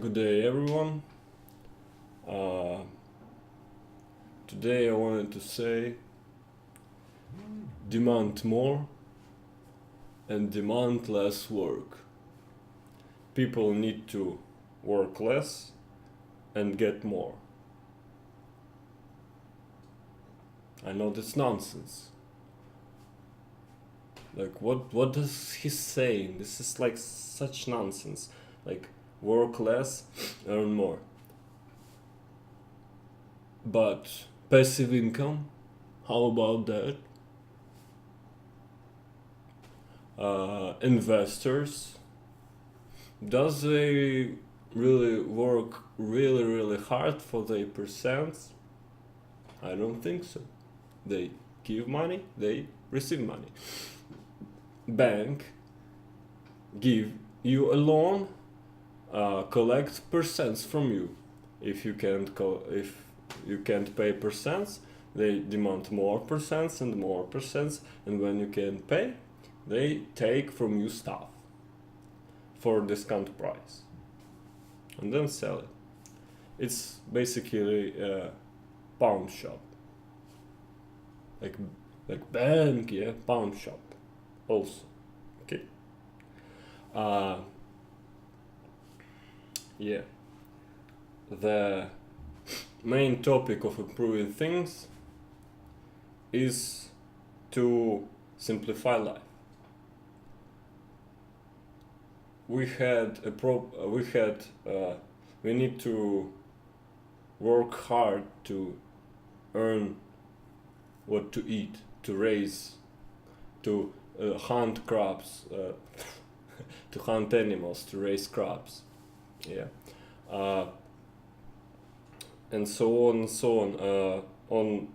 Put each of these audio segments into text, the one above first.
Good day, everyone. Uh, Today I wanted to say demand more and demand less work. People need to work less and get more. I know that's nonsense. Like, what does he say? This is like such nonsense. Like, work less, earn more. But passive income, how about that? Investors, does they really work really hard for their percents? I don't think so. They give money, they receive money. Bank give you a loan, collect percents from you. If you can't pay percents, they demand more percents and more percents, and when you can pay, they take from you stuff for discount price and then sell it. It's basically a pawn shop, like bank, yeah, pawn shop also. Okay. Yeah. The main topic of improving things is to simplify life. We need to work hard to earn what to eat, to raise, to hunt crops, to hunt animals, to raise crops, yeah, and so on and so on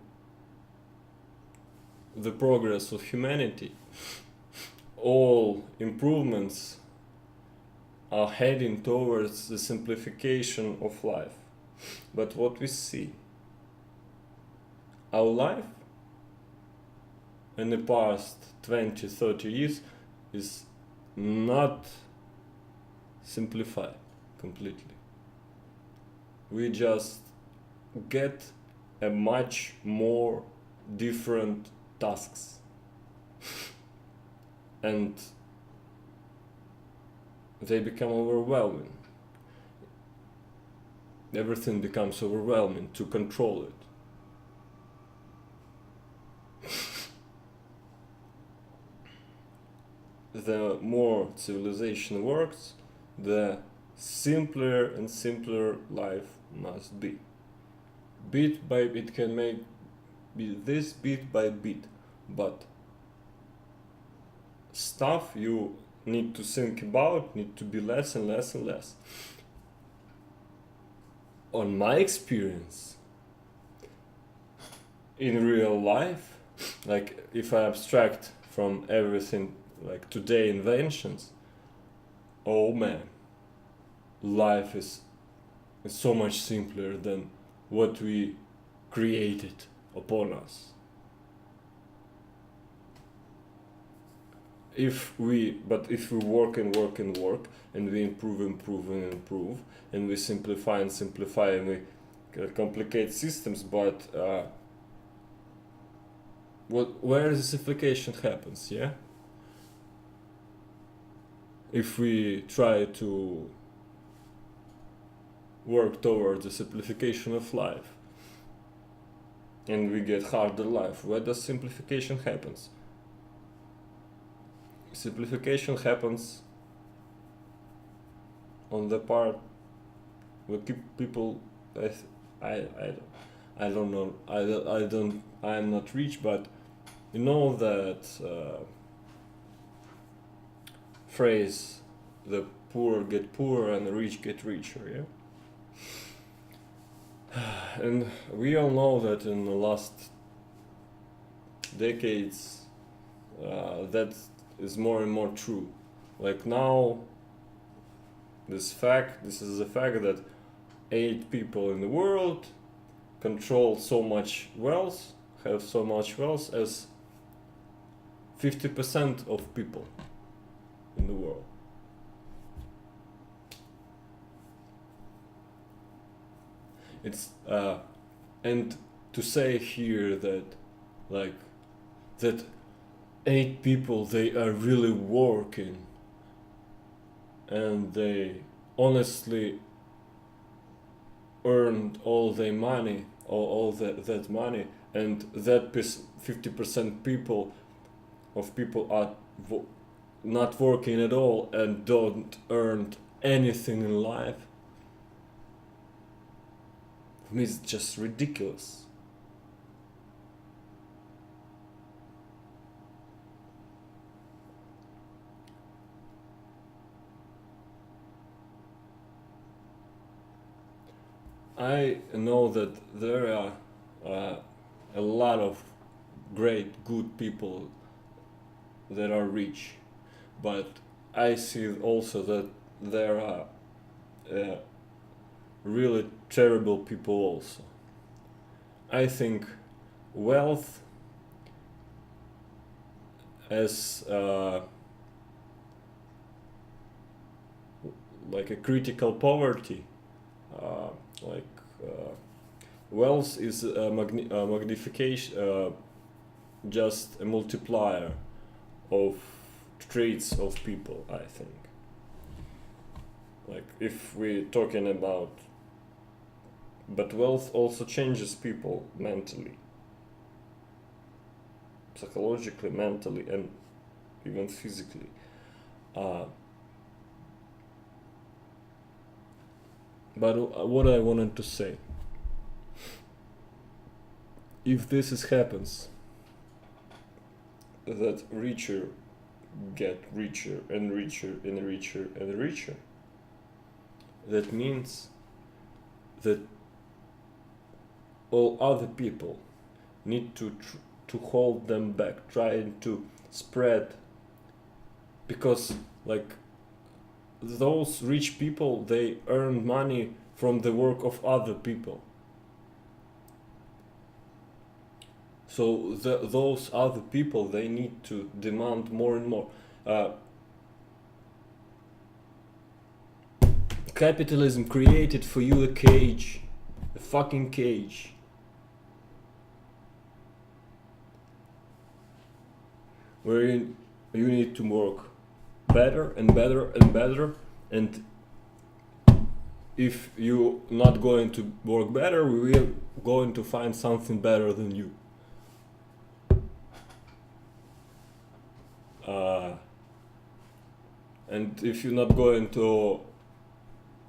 the progress of humanity. All improvements are heading towards the simplification of life. But what we see, our life in the past 20-30 years is not simplified completely. We just get a much more different tasks and they become overwhelming. Everything becomes overwhelming to control it. The more civilization works, the simpler and simpler life must be. Bit by bit can be this bit by bit, but stuff you need to think about need to be less and less and less. On my experience, in real life, like if I abstract from everything like today inventions, oh man, life is so much simpler than what we created upon us. If we work and work and work, and we improve and we simplify and simplify, and we complicate systems, but where the simplification happens, yeah? If we try to work towards the simplification of life and we get harder life, where does simplification happens? Simplification happens on the part where people, I don't know, I'm not rich, but you know that phrase, the poor get poorer and the rich get richer, yeah? And we all know that in the last decades that is more and more true. Like now, this is the fact that 8 people in the world control so much wealth, have so much wealth as 50% of people in the world. It's and to say here that like that 8 people they are really working and they honestly earned all their money, all that money, and that 50% people are not working at all and don't earn anything in life. For me, it's just ridiculous. I know that there are a lot of great, good people that are rich, but I see also that there are really terrible people also. I think wealth as like a critical poverty, like wealth is a magnification, just a multiplier of traits of people, I think. Like if we're talking about, but wealth also changes people mentally, psychologically, mentally, and even physically. But what I wanted to say, if this happens, that richer get richer and richer and richer and richer, that means that all other people need to hold them back, trying to spread, because like those rich people they earn money from the work of other people. So those other people they need to demand more and more. Capitalism created for you a cage, a fucking cage. Wherein you need to work better and better and better, and if you're not going to work better, we will going to find something better than you. And if you're not going to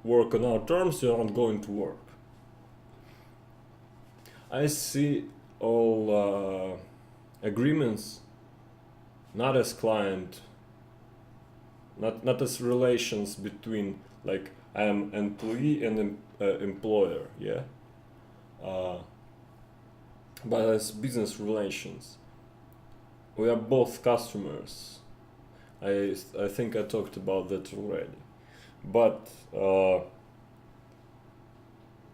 work on our terms, you're not going to work. I see all agreements not as client, not as relations between like I am employee and employer, yeah, but as business relations. We are both customers. I think I talked about that already. But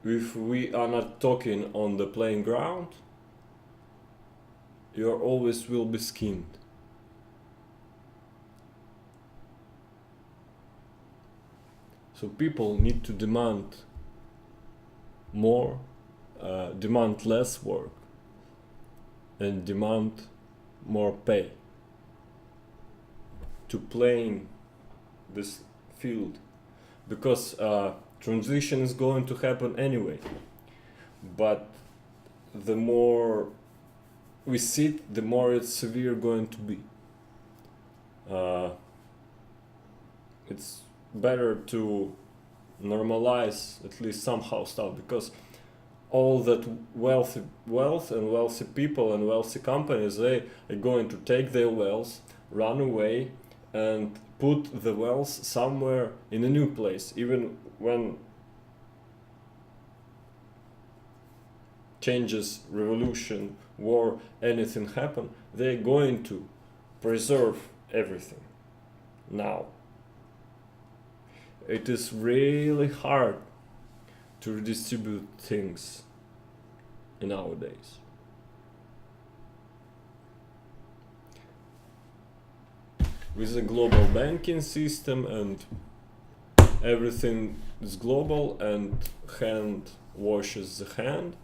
if we are not talking on the playing ground, you always will be skinned. So people need to demand more, demand less work, and demand more pay to play in this field, because transition is going to happen anyway. But the more we sit, the more it's severe going to be. It's better to normalize at least somehow stuff, because all that wealth and wealthy people and wealthy companies, they are going to take their wealth, run away, and put the wealth somewhere in a new place. Even when changes, revolution, war, anything happen, they're going to preserve everything. Now, it is really hard to redistribute things nowadays. With the global banking system and everything is global and hand washes the hand,